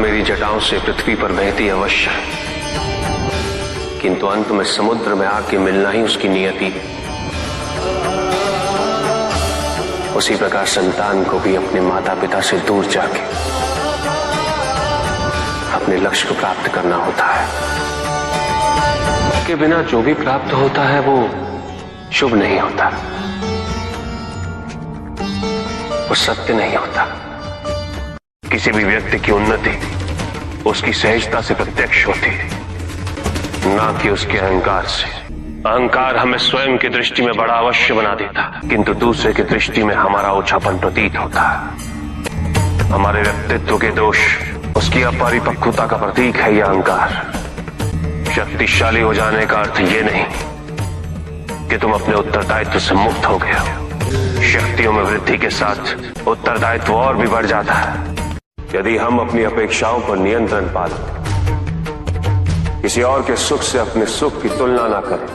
मेरी जटाओं से पृथ्वी पर बहती अवश्य है, किंतु अंत में समुद्र में आके मिलना ही उसकी नियति है। उसी प्रकार संतान को भी अपने माता पिता से दूर जाके अपने लक्ष्य को प्राप्त करना होता है। के बिना जो भी प्राप्त होता है वो शुभ नहीं होता, वो सत्य नहीं होता। किसी भी व्यक्ति की उन्नति उसकी सहजता से प्रत्यक्ष होती है, ना कि उसके अहंकार से। अहंकार हमें स्वयं की दृष्टि में बड़ा अवश्य बना देता, किंतु दूसरे की दृष्टि में हमारा ओछापन प्रतीत होता है। हमारे व्यक्तित्व के दोष, उसकी अपरिपक्वता का प्रतीक है यह अहंकार। शक्तिशाली हो जाने का अर्थ ये नहीं कि तुम अपने उत्तरदायित्व से मुक्त हो गए हो। शक्तियों में वृद्धि के साथ उत्तरदायित्व और भी बढ़ जाता है। यदि हम अपनी अपेक्षाओं पर नियंत्रण पालें, किसी और के सुख से अपने सुख की तुलना ना करें,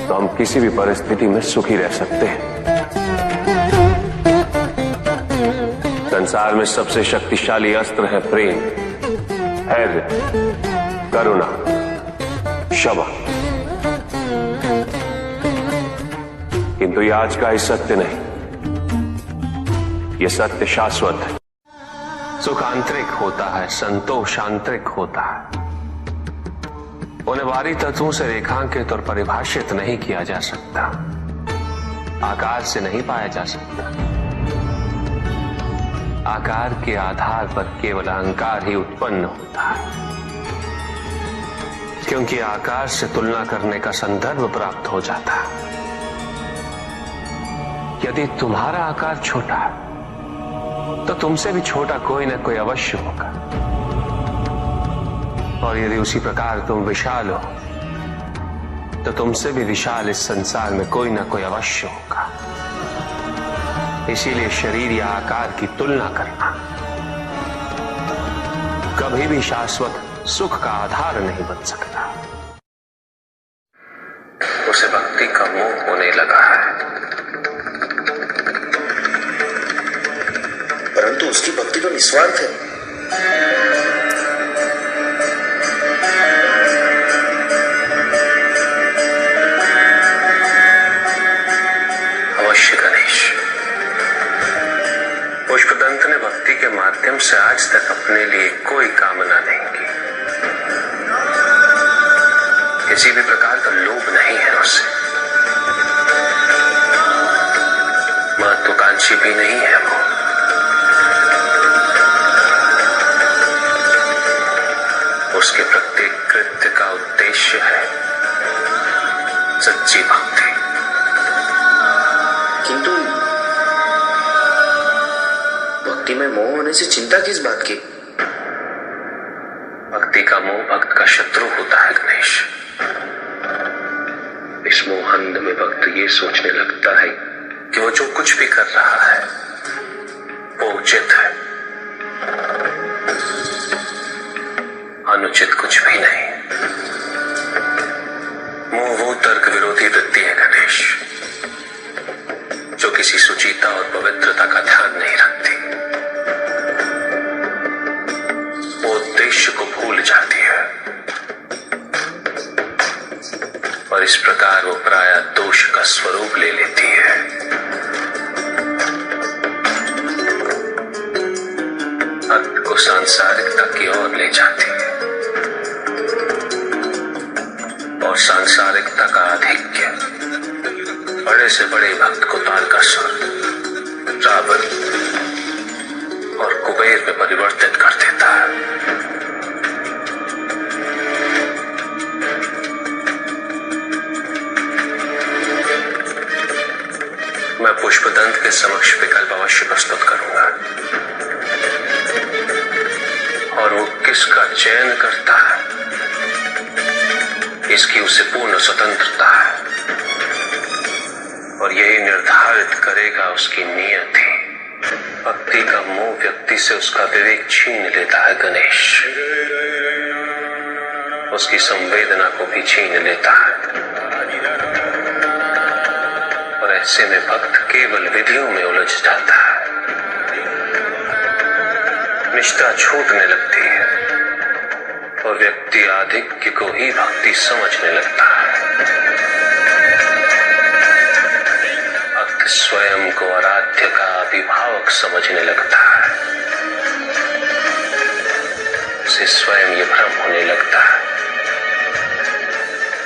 तो हम किसी भी परिस्थिति में सुखी रह सकते हैं। संसार में सबसे शक्तिशाली अस्त्र है प्रेम, धैर्य, करुणा, क्षमा। किंतु ये आज का ही सत्य नहीं, ये सत्य शाश्वत है। सुख आंतरिक होता है, संतोष आंतरिक होता है। उन्हें बाहरी तत्वों से रेखांकित और परिभाषित नहीं किया जा सकता, आकार से नहीं पाया जा सकता। आकार के आधार पर केवल अहंकार ही उत्पन्न होता है, क्योंकि आकार से तुलना करने का संदर्भ प्राप्त हो जाता है। यदि तुम्हारा आकार छोटा है तो तुमसे भी छोटा कोई ना कोई अवश्य होगा, और यदि उसी प्रकार तुम विशाल हो तो तुमसे भी विशाल इस संसार में कोई ना कोई अवश्य होगा। इसीलिए शरीर या आकार की तुलना करना कभी भी शाश्वत सुख का आधार नहीं बन सकता। उसे भक्ति का मोह होने लगा है, परंतु उसकी भक्ति तो निस्वार्थ है। अवश्य गणेश, पुष्पदंत ने भक्ति के माध्यम से आज तक अपने लिए कोई कामना नहीं की। किसी भी प्रकार का लोभ नहीं है उसे, महत्वाकांक्षी भी नहीं है वो। उसके प्रत्येक कृत्य का उद्देश्य है सच्ची भक्ति। किंतु भक्ति में मोह होने से चिंता किस बात की? भक्ति का मोह भक्त का शत्रु होता है गणेश। इस मोहंध में भक्त ये सोचने लगता है कि वो जो कुछ भी कर रहा है वो उचित है, अनुचित कुछ भी नहीं। मोह वो तर्क विरोधी वृत्ति है गणेश, जो किसी सुचिता और पवित्रता का ध्यान नहीं रखती। वो उद्देश्य को भूल जाती है, और इस प्रकार वो प्रायः दोष का स्वरूप ले लेती है। भक्त को सांसारिकता की ओर ले जाती है, और सांसारिकता का आधिक्य बड़े से बड़े भक्त को तारकासुर, रावण और कुबेर में परिवर्तित कर देता है। मैं पुष्पदंत के समक्ष विकल्प अवश्य प्रस्तुत करूंगा, और वो किसका चयन करता है इसकी उसे पूर्ण स्वतंत्रता है, और यही निर्धारित करेगा उसकी नियति। भक्ति का मोह व्यक्ति से उसका विवेक छीन लेता है गणेश, उसकी संवेदना को भी छीन लेता है, और ऐसे में भक्त केवल विधियों में उलझ जाता है। निष्ठा छूटने लगती है और व्यक्ति आधिक्य को ही भक्ति समझने लगता है। भक्त स्वयं को आराध्य का अभिभावक समझने लगता है। उसे स्वयं ये भ्रम होने लगता है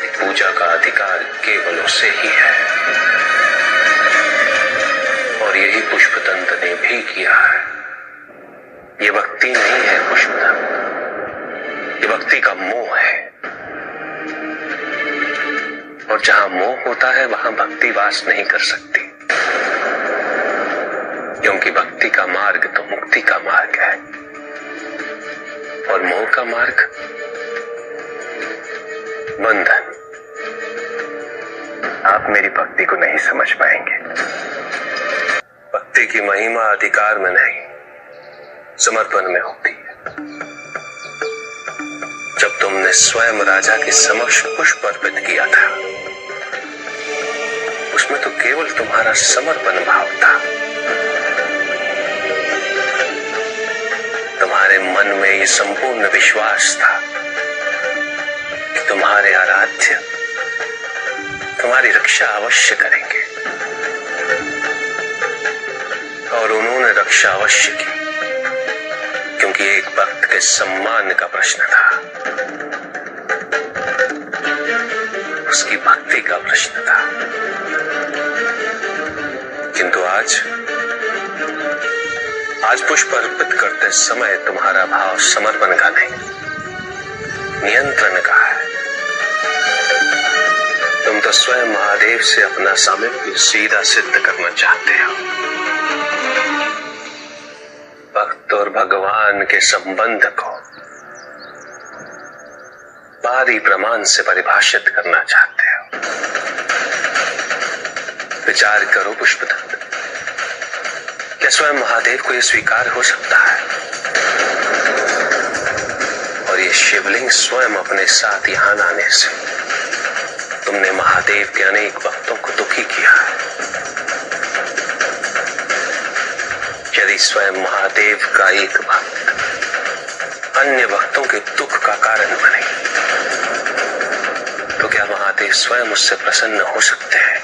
कि पूजा का अधिकार केवल उसे ही है। और यही पुष्पदंत ने भी किया है। ये भक्ति नहीं है पुष्पदंत, ये भक्ति का मोह है। और जहां मोह होता है वहां भक्ति वास नहीं कर सकती, क्योंकि भक्ति का मार्ग तो मुक्ति का मार्ग है और मोह का मार्ग बंधन। आप मेरी भक्ति को नहीं समझ पाएंगे। भक्ति की महिमा अधिकार में नहीं, समर्पण में होती है। जब तुमने स्वयं राजा के समक्ष पुष्प अर्पित किया था, उसमें तो केवल तुम्हारा समर्पण भाव था। तुम्हारे मन में ये संपूर्ण विश्वास था कि तुम्हारे आराध्य तुम्हारी रक्षा अवश्य करेंगे, और उन्होंने रक्षा अवश्य की, क्योंकि एक भक्त के सम्मान का प्रश्न था, उसकी भक्ति का प्रश्न था। किंतु आज पुष्प अर्पित करते समय तुम्हारा भाव समर्पण का नहीं, नियंत्रण का है। तुम तो स्वयं महादेव से अपना सामीप्य सीधा सिद्ध करना चाहते हो। भक्त और भगवान के संबंध को बाहरी प्रमाण से परिभाषित करना चाहते हो। विचार करो पुष्पदंत, क्या स्वयं महादेव को यह स्वीकार हो सकता है? और ये शिवलिंग स्वयं अपने साथ यहां आने से तुमने महादेव के अनेक भक्तों को दुखी किया है। यदि स्वयं महादेव का एक भक्त अन्य भक्तों के दुख का कारण बने, तो क्या महादेव स्वयं उससे प्रसन्न हो सकते हैं?